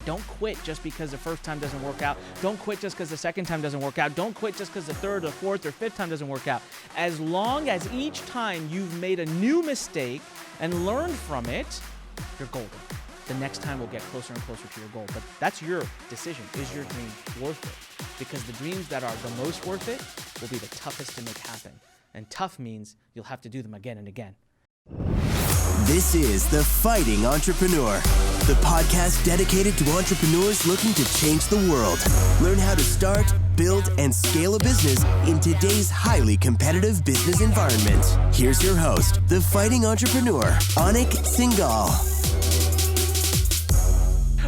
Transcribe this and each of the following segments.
Don't quit just because the first time doesn't work out. Don't quit just because the second time doesn't work out. Don't quit just because the third or fourth or fifth time doesn't work out. As long as each time you've made a new mistake and learned from it, you're golden. The next time will get closer and closer to your goal. But that's your decision. Is your dream worth it? Because the dreams that are the most worth it will be the toughest to make happen. And tough means you'll have to do them again and again. This is The Fighting Entrepreneur, the podcast dedicated to entrepreneurs looking to change the world. Learn how to start, build, and scale a business in today's highly competitive business environment. Here's your host, The Fighting Entrepreneur, Anik Singal.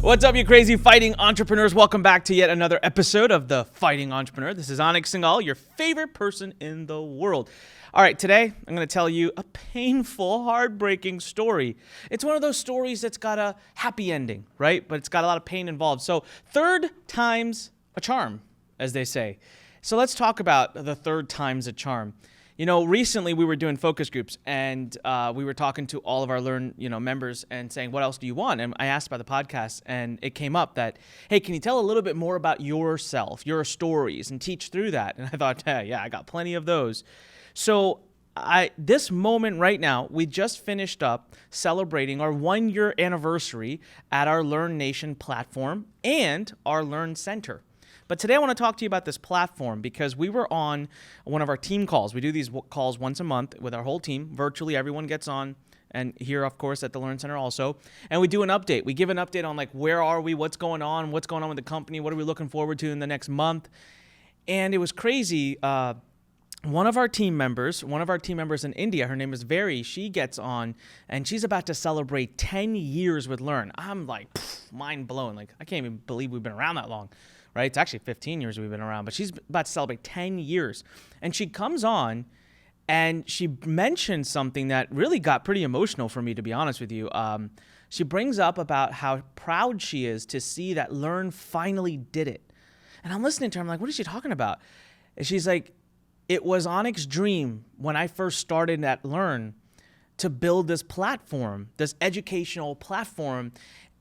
What's up, you crazy fighting entrepreneurs? Welcome back to yet another episode of The Fighting Entrepreneur. This is Anik Singal, your favorite person in the world. All right, today I'm going to tell you a painful, heartbreaking story. It's one of those stories that's got a happy ending, right? But it's got a lot of pain involved. So third time's a charm, as they say. So let's talk about the third time's a charm. You know, recently we were doing focus groups and we were talking to all of our Lurn, members and saying, what else do you want? And I asked about the podcast and it came up that, hey, can you tell a little bit more about yourself, your stories, and teach through that? And I thought, yeah, I got plenty of those. So this moment right now, we just finished up celebrating our 1-year anniversary at our Lurn Nation platform and our Lurn Center. But today I want to talk to you about this platform because we were on one of our team calls. We do these calls once a month with our whole team. Virtually everyone gets on, and here, of course, at the Lurn Center also. And we do an update. We give an update on like where are we, what's going on with the company, what are we looking forward to in the next month. And it was crazy. One of our team members in India, her name is Very, she gets on and she's about to celebrate 10 years with Lurn. I'm like, mind blown. Like, I can't even believe we've been around that long, right? It's actually 15 years we've been around, but she's about to celebrate 10 years. And she comes on and she mentioned something that really got pretty emotional for me, to be honest with you. She brings up about how proud she is to see that Lurn finally did it. And I'm listening to her, I'm like, what is she talking about? And she's like, it was Anik's dream when I first started at Lurn to build this platform, this educational platform.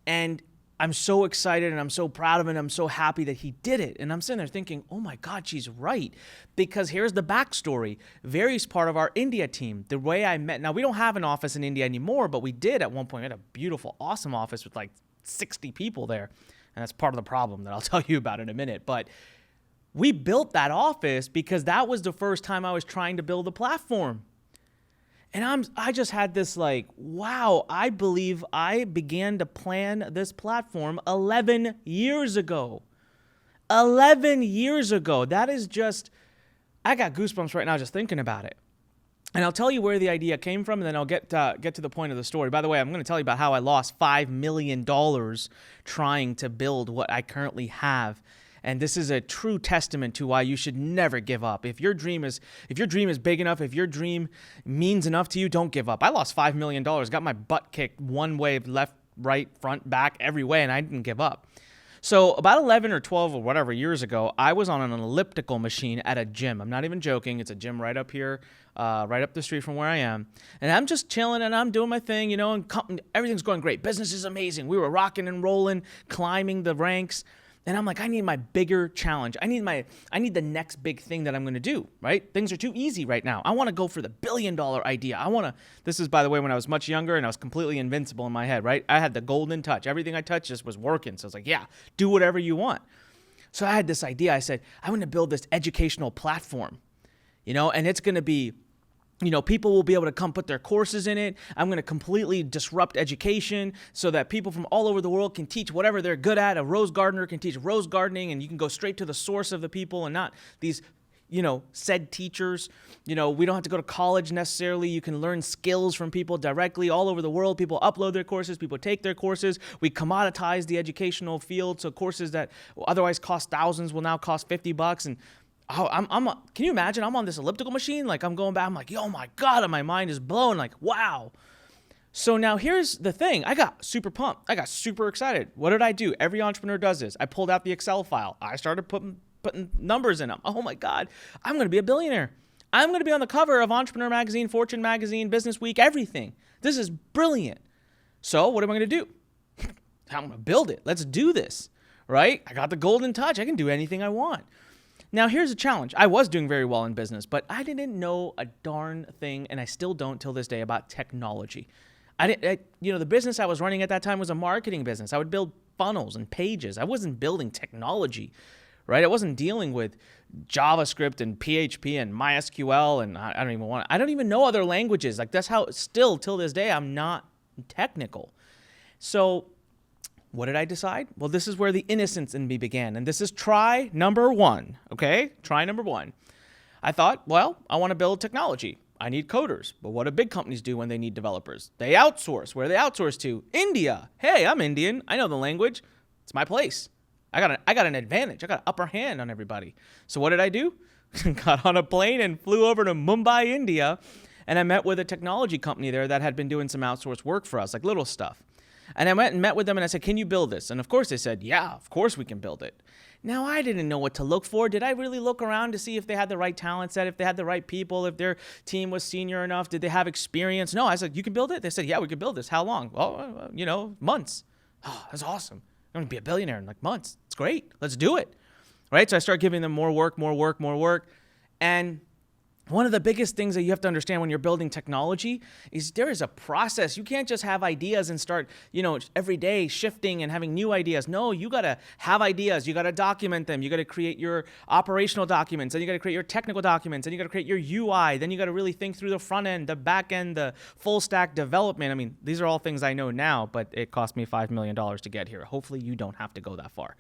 And I'm so excited and I'm so proud of it and I'm so happy that he did it. And I'm sitting there thinking, oh my God, she's right. Because here's the backstory. Very's part of our India team. The way I met, now we don't have an office in India anymore, but we did at one point. We had a beautiful, awesome office with like 60 people there. And that's part of the problem that I'll tell you about in a minute. But we built that office because that was the first time I was trying to build a platform. And I just had this like, wow, I believe I began to plan this platform 11 years ago. 11 years ago. That is just, I got goosebumps right now just thinking about it. And I'll tell you where the idea came from, and then I'll get to the point of the story. By the way, I'm going to tell you about how I lost $5 million trying to build what I currently have. And this is a true testament to why you should never give up. If your dream is big enough, if your dream means enough to you, don't give up. I lost $5 million, got my butt kicked one way, left, right, front, back, every way, and I didn't give up. So about 11 or 12 or whatever years ago, I was on an elliptical machine at a gym. I'm not even joking. It's a gym right up here, right up the street from where I am. And I'm just chilling and I'm doing my thing, and everything's going great. Business is amazing. We were rocking and rolling, climbing the ranks. And I'm like, I need my bigger challenge. I need the next big thing that I'm going to do, right? Things are too easy right now. I want to go for the $1 billion idea. This is, by the way, when I was much younger and I was completely invincible in my head, right? I had the golden touch. Everything I touched just was working. So I was like, yeah, do whatever you want. So I had this idea. I said, I want to build this educational platform, and it's going to be, people will be able to come put their courses in it. I'm going to completely disrupt education so that people from all over the world can teach whatever they're good at. A rose gardener can teach rose gardening, and you can go straight to the source of the people and not these, said teachers. We don't have to go to college necessarily. You can learn skills from people directly all over the world. People upload their courses. People take their courses. We commoditize the educational field. So courses that otherwise cost thousands will now cost $50. And can you imagine? I'm on this elliptical machine. Like I'm going back. I'm like, oh my God, and my mind is blown. Like, wow. So now here's the thing. I got super pumped. I got super excited. What did I do? Every entrepreneur does this. I pulled out the Excel file. I started putting numbers in them. Oh my God, I'm going to be a billionaire. I'm going to be on the cover of Entrepreneur Magazine, Fortune Magazine, Business Week, everything. This is brilliant. So what am I going to do? I'm going to build it. Let's do this, right? I got the golden touch. I can do anything I want. Now, here's a challenge. I was doing very well in business, but I didn't know a darn thing, and I still don't till this day, about technology. The business I was running at that time was a marketing business. I would build funnels and pages. I wasn't building technology, right? I wasn't dealing with JavaScript and PHP and MySQL, and I don't even know other languages. Like, that's how still till this day I'm not technical. So what did I decide? Well, this is where the innocence in me began, and this is try number one, okay? Try number one. I thought, well, I want to build technology. I need coders. But what do big companies do when they need developers? They outsource. Where do they outsource to? India. Hey, I'm Indian. I know the language. It's my place. I got an advantage. I got an upper hand on everybody. So what did I do? Got on a plane and flew over to Mumbai, India, and I met with a technology company there that had been doing some outsourced work for us, like little stuff. And I went and met with them, and I said, can you build this? And of course they said, yeah, of course we can build it. Now, I didn't know what to look for. Did I really look around to see if they had the right talent set, if they had the right people, if their team was senior enough? Did they have experience? No, I said, you can build it? They said, yeah, we could build this. How long? Well, months. Oh, that's awesome. I'm going to be a billionaire in like months. It's great. Let's do it. Right? So I start giving them more work. And one of the biggest things that you have to understand when you're building technology is there is a process. You can't just have ideas and start, every day shifting and having new ideas. No, you got to have ideas. You got to document them. You got to create your operational documents, and you got to create your technical documents, and you got to create your UI. Then you got to really think through the front end, the back end, the full stack development. I mean, these are all things I know now, but it cost me $5 million to get here. Hopefully you don't have to go that far.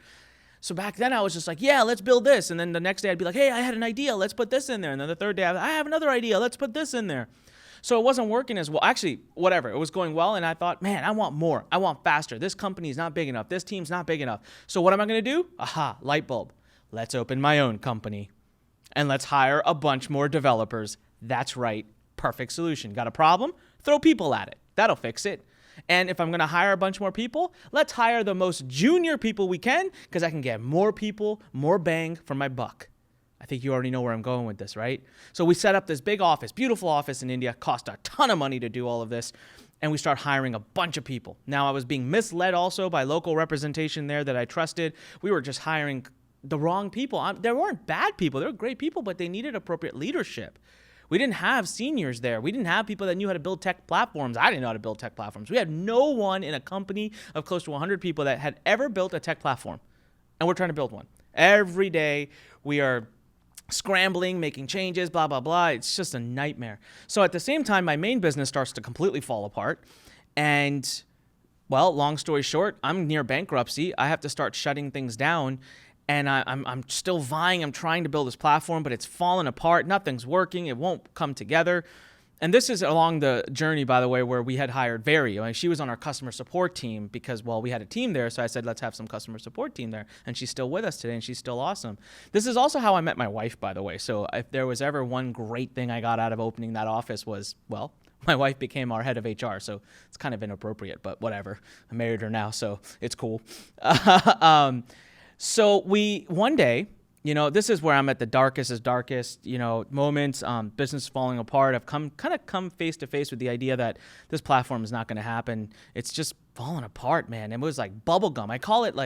So back then I was just like, yeah, let's build this. And then the next day I'd be like, hey, I had an idea. Let's put this in there. And then the third day I have another idea. Let's put this in there. So it wasn't working as well. Actually, whatever. It was going well. And I thought, man, I want more. I want faster. This company is not big enough. This team's not big enough. So what am I going to do? Aha, light bulb. Let's open my own company. And let's hire a bunch more developers. That's right. Perfect solution. Got a problem? Throw people at it. That'll fix it. And if I'm going to hire a bunch more people, let's hire the most junior people we can, because I can get more people, more bang for my buck. I think you already know where I'm going with this, right? So we set up this big office, beautiful office in India, cost a ton of money to do all of this, and we start hiring a bunch of people. Now, I was being misled also by local representation there that I trusted. We were just hiring the wrong people. There weren't bad people. They were great people, but they needed appropriate leadership. We didn't have seniors there. We didn't have people that knew how to build tech platforms. I didn't know how to build tech platforms. We had no one in a company of close to 100 people that had ever built a tech platform. And we're trying to build one. Every day we are scrambling, making changes, blah, blah, blah. It's just a nightmare. So at the same time, my main business starts to completely fall apart. And, well, long story short, I'm near bankruptcy. I have to start shutting things down. And I'm still vying. I'm trying to build this platform, but it's falling apart. Nothing's working. It won't come together. And this is along the journey, by the way, where we had hired Veri. She was on our customer support team because, well, we had a team there. So I said, let's have some customer support team there. And she's still with us today, and she's still awesome. This is also how I met my wife, by the way. So if there was ever one great thing I got out of opening that office was, well, my wife became our head of HR. So it's kind of inappropriate, but whatever. I married her now, so it's cool. So one day, this is where I'm at the darkest, moments, business falling apart. I've come face to face with the idea that this platform is not going to happen. It's just falling apart, man. It was like bubble gum. I call it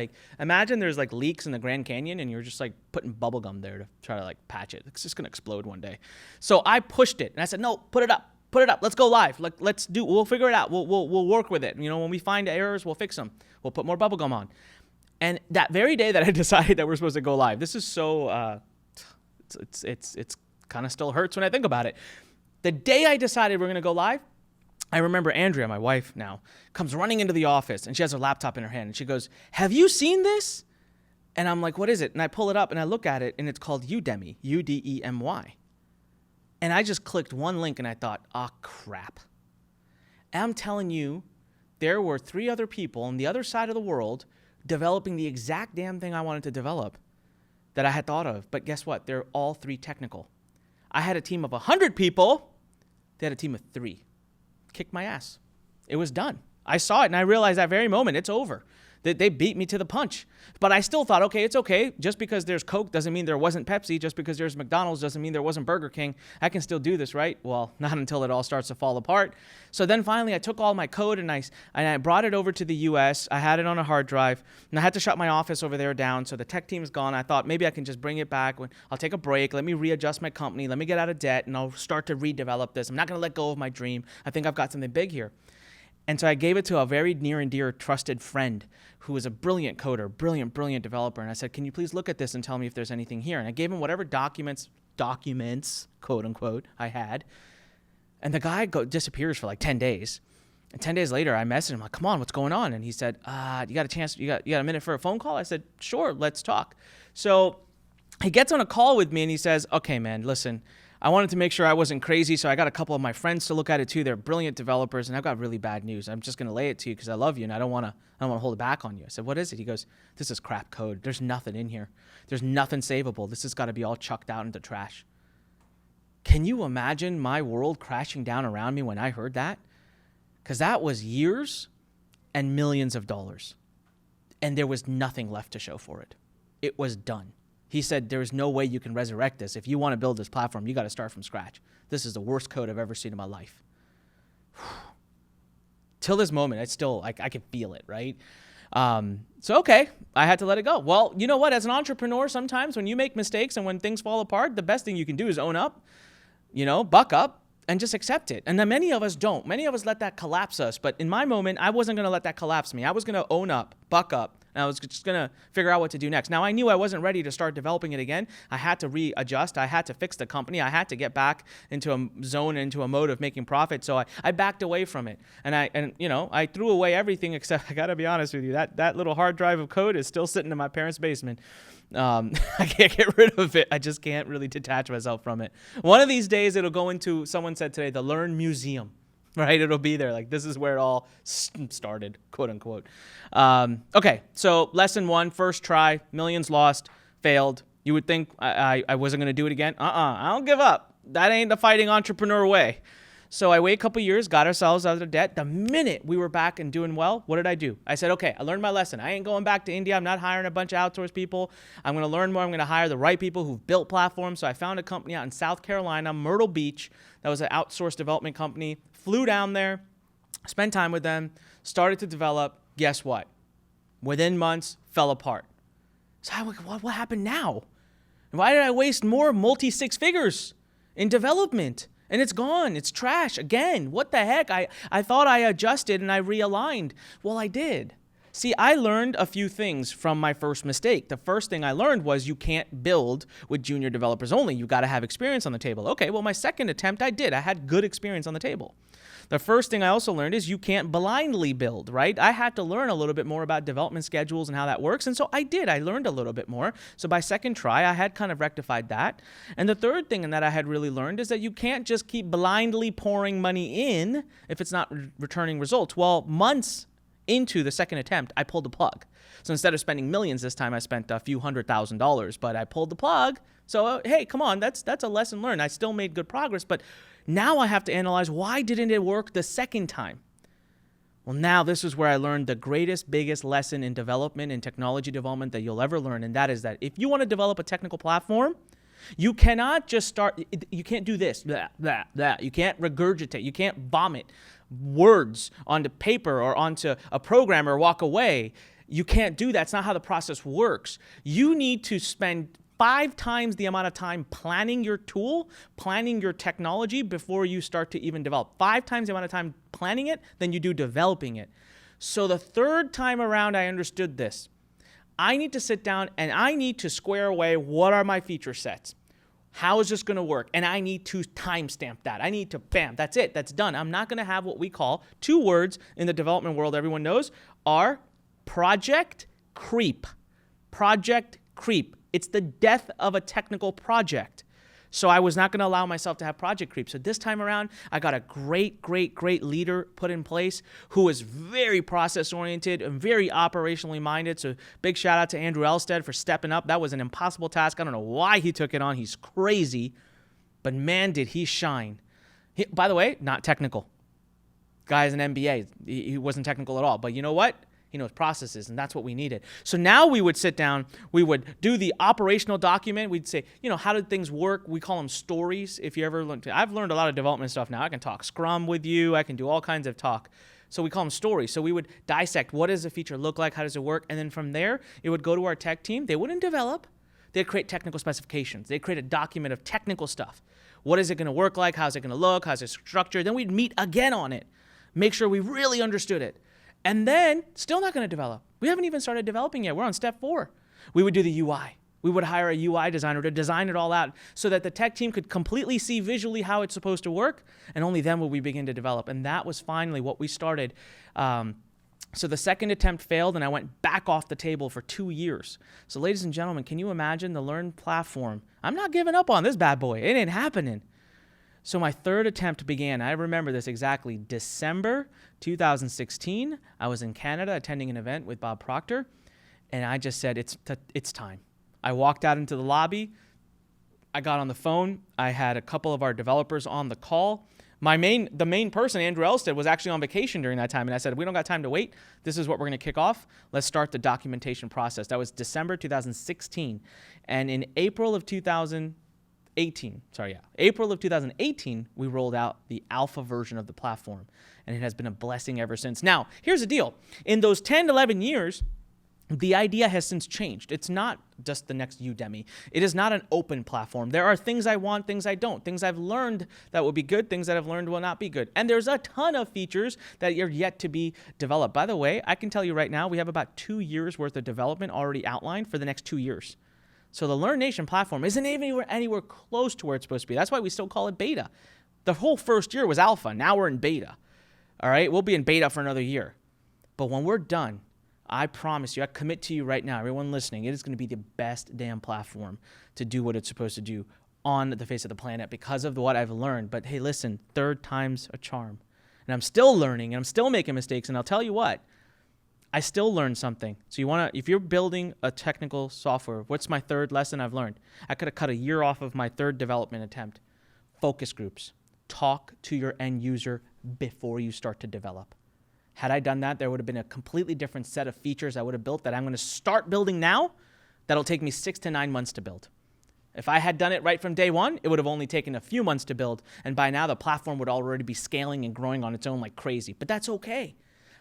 imagine there's leaks in the Grand Canyon and you're just putting bubble gum there to try to patch it. It's just going to explode one day. So I pushed it and I said, no, put it up. Let's go live. We'll figure it out. We'll work with it. When we find errors, we'll fix them. We'll put more bubble gum on. And that very day that I decided that we're supposed to go live, this is so, it's kind of still hurts when I think about it. The day I decided we're going to go live, I remember Andrea, my wife now, comes running into the office and she has her laptop in her hand and she goes, have you seen this? And I'm like, what is it? And I pull it up and I look at it and it's called Udemy, Udemy. And I just clicked one link and I thought, crap. And I'm telling you, there were 3 other people on the other side of the world developing the exact damn thing I wanted to develop that I had thought of. But guess what? They're all 3 technical. I had a team of 100 people. They had a team of 3. Kicked my ass. It was done. I saw it and I realized that very moment, it's over. They beat me to the punch. But I still thought, okay, it's okay. Just because there's Coke doesn't mean there wasn't Pepsi. Just because there's McDonald's doesn't mean there wasn't Burger King. I can still do this, right? Well, not until it all starts to fall apart. So then finally I took all my code and I brought it over to the US. I had it on a hard drive, and I had to shut my office over there down. So the tech team's gone. I thought maybe I can just bring it back. I'll take a break. Let me readjust my company. Let me get out of debt, and I'll start to redevelop this. I'm not going to let go of my dream. I think I've got something big here. And so I gave it to a very near and dear trusted friend who was a brilliant coder, brilliant developer. And I said, can you please look at this and tell me if there's anything here? And I gave him whatever documents, quote unquote, I had. And the guy disappears for like 10 days. And 10 days later, I messaged him, like, come on, what's going on? And he said, you got a minute for a phone call? I said, sure, let's talk. So he gets on a call with me and he says, okay, man, listen, I wanted to make sure I wasn't crazy, so I got a couple of my friends to look at it too. They're brilliant developers, and I've got really bad news. I'm just going to lay it to you because I love you, and I don't want to hold it back on you. I said, what is it? He goes, this is crap code. There's nothing in here. There's nothing savable. This has got to be all chucked out into trash. Can you imagine my world crashing down around me when I heard that? Because that was years and millions of dollars, and there was nothing left to show for it. It was done. He said, there's no way you can resurrect this. If you want to build this platform, you got to start from scratch. This is the worst code I've ever seen in my life. Till this moment, I can feel it, right? So, okay, I had to let it go. Well, you know what? As an entrepreneur, sometimes when you make mistakes and when things fall apart, the best thing you can do is own up, buck up, and just accept it. And then many of us don't. Many of us let that collapse us. But in my moment, I wasn't going to let that collapse me. I was going to own up, buck up, and I was just going to figure out what to do next. Now, I knew I wasn't ready to start developing it again. I had to readjust. I had to fix the company. I had to get back into a zone, into a mode of making profit. So I backed away from it. And I threw away everything except, I got to be honest with you, that little hard drive of code is still sitting in my parents' basement. I can't get rid of it. I just can't really detach myself from it. One of these days, it'll go into, someone said today, the Lurn Museum, right? It'll be there. Like, this is where it all started, quote unquote. Okay, so lesson 1, first try, millions lost, failed. You would think I wasn't going to do it again. I don't give up. That ain't the fighting entrepreneur way. So I wait a couple years, got ourselves out of debt. The minute we were back and doing well, what did I do? I said, okay, I learned my lesson. I ain't going back to India. I'm not hiring a bunch of outsourced people. I'm going to learn more. I'm going to hire the right people who've built platforms. So I found a company out in South Carolina, Myrtle Beach. That was an outsourced development company. Flew down there, spent time with them, started to develop. Guess what? Within months, fell apart. So what happened now? Why did I waste more multi-six figures in development? And it's gone. It's trash again. What the heck? I thought I adjusted and I realigned. Well, I did. See, I learned a few things from my first mistake. The first thing I learned was you can't build with junior developers only. You got to have experience on the table. Okay, well, my second attempt, I did. I had good experience on the table. The first thing I also learned is you can't blindly build, right? I had to learn a little bit more about development schedules and how that works. And so I did. I learned a little bit more. So by second try, I had kind of rectified that. And the third thing that I had really learned is that you can't just keep blindly pouring money in if it's not returning results. Well, months into the second attempt, I pulled the plug. So instead of spending millions this time, I spent a few $100,000, but I pulled the plug. So, hey, come on, that's a lesson learned. I still made good progress, but now I have to analyze, why didn't it work the second time? Well, now this is where I learned the greatest, biggest lesson in development and technology development that you'll ever learn, and that is that if you want to develop a technical platform, you cannot just start, you can't do this, blah, blah, blah. You can't regurgitate, you can't vomit words onto paper or onto a program or walk away. You can't do that. That's not how the process works. You need to spend 5 times the amount of time planning your tool, planning your technology before you start to even develop. 5 times the amount of time planning it than you do developing it. So the third time around, I understood this. I need to sit down and I need to square away what are my feature sets. How is this going to work? And I need to timestamp that. I need to, bam, that's it. That's done. I'm not going to have what we call 2 words in the development world everyone knows are project creep. Project creep. It's the death of a technical project. So I was not going to allow myself to have project creep. So this time around, I got a great leader put in place who is very process-oriented and very operationally minded. So big shout out to Andrew Elstead for stepping up. That was an impossible task. I don't know why he took it on. He's crazy. But man, did he shine. By the way, not technical. Guy has an MBA. He wasn't technical at all. But you know what? He knows processes, and that's what we needed. So now we would sit down, we would do the operational document. We'd say, how did things work? We call them stories. If you ever learned, I've learned a lot of development stuff now. I can talk Scrum with you. I can do all kinds of talk. So we call them stories. So we would dissect, what does a feature look like? How does it work? And then from there, it would go to our tech team. They wouldn't develop. They'd create technical specifications. They'd create a document of technical stuff. What is it going to work like? How's it going to look? How's it structured? Then we'd meet again on it. Make sure we really understood it. And then, still not going to develop. We haven't even started developing yet. We're on step 4. We would do the UI. We would hire a UI designer to design it all out so that the tech team could completely see visually how it's supposed to work, and only then would we begin to develop. And that was finally what we started. So the second attempt failed, and I went back off the table for 2 years. So ladies and gentlemen, can you imagine the Lurn platform? I'm not giving up on this bad boy. It ain't happening. So my third attempt began, I remember this exactly, December 2016. I was in Canada attending an event with Bob Proctor, and I just said, it's time. I walked out into the lobby. I got on the phone. I had a couple of our developers on the call. The main person, Andrew Elstead, was actually on vacation during that time, and I said, we don't got time to wait. This is what we're going to kick off. Let's start the documentation process. That was December 2016, and in April of 2018, we rolled out the alpha version of the platform, and it has been a blessing ever since. Now, here's the deal. In those 10, 11 years, the idea has since changed. It's not just the next Udemy. It is not an open platform. There are things I want, things I don't, things I've learned that will be good, things that I've learned will not be good. And there's a ton of features that are yet to be developed. By the way, I can tell you right now, we have about 2 years worth of development already outlined for the next 2 years. So the Lurn Nation platform isn't anywhere close to where it's supposed to be. That's why we still call it beta. The whole first year was alpha. Now we're in beta. All right? We'll be in beta for another year. But when we're done, I promise you, I commit to you right now, everyone listening, it is going to be the best damn platform to do what it's supposed to do on the face of the planet because of what I've learned. But hey, listen, third time's a charm. And I'm still learning, and I'm still making mistakes. And I'll tell you what, I still learned something. So if you're building a technical software, what's my third lesson I've learned? I could have cut a year off of my third development attempt. Focus groups. Talk to your end user before you start to develop. Had I done that, there would have been a completely different set of features I would have built that I'm going to start building now that'll take me 6 to 9 months to build. If I had done it right from day one, it would have only taken a few months to build, and by now the platform would already be scaling and growing on its own like crazy. But that's okay.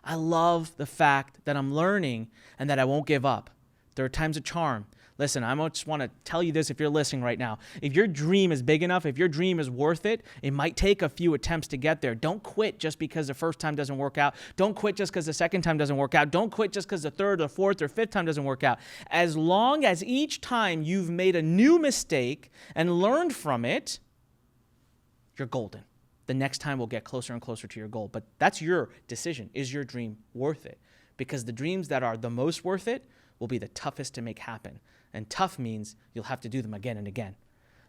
I love the fact that I'm learning and that I won't give up. Third time's a charm. Listen, I just want to tell you this if you're listening right now. If your dream is big enough, if your dream is worth it, it might take a few attempts to get there. Don't quit just because the first time doesn't work out. Don't quit just because the second time doesn't work out. Don't quit just because the third or fourth or fifth time doesn't work out. As long as each time you've made a new mistake and learned from it, you're golden. The next time we'll get closer and closer to your goal. But that's your decision. Is your dream worth it? Because the dreams that are the most worth it will be the toughest to make happen. And tough means you'll have to do them again and again.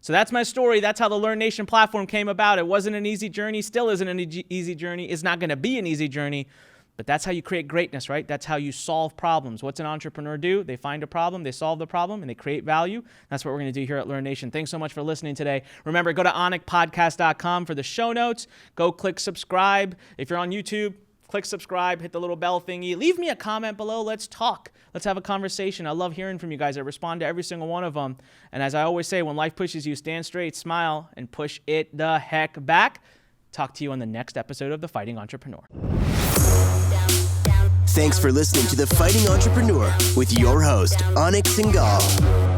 So that's my story. That's how the Lurn Nation platform came about. It wasn't an easy journey, still isn't an easy journey. It's not going to be an easy journey, but that's how you create greatness, right? That's how you solve problems. What's an entrepreneur do? They find a problem, they solve the problem, and they create value. That's what we're going to do here at Lurn Nation. Thanks so much for listening today. Remember, go to anikpodcast.com for the show notes. Go click subscribe. If you're on YouTube, click subscribe, hit the little bell thingy. Leave me a comment below. Let's talk. Let's have a conversation. I love hearing from you guys. I respond to every single one of them. And as I always say, when life pushes you, stand straight, smile, and push it the heck back. Talk to you on the next episode of The Fighting Entrepreneur. Thanks for listening to The Fighting Entrepreneur with your host, Anik Singal.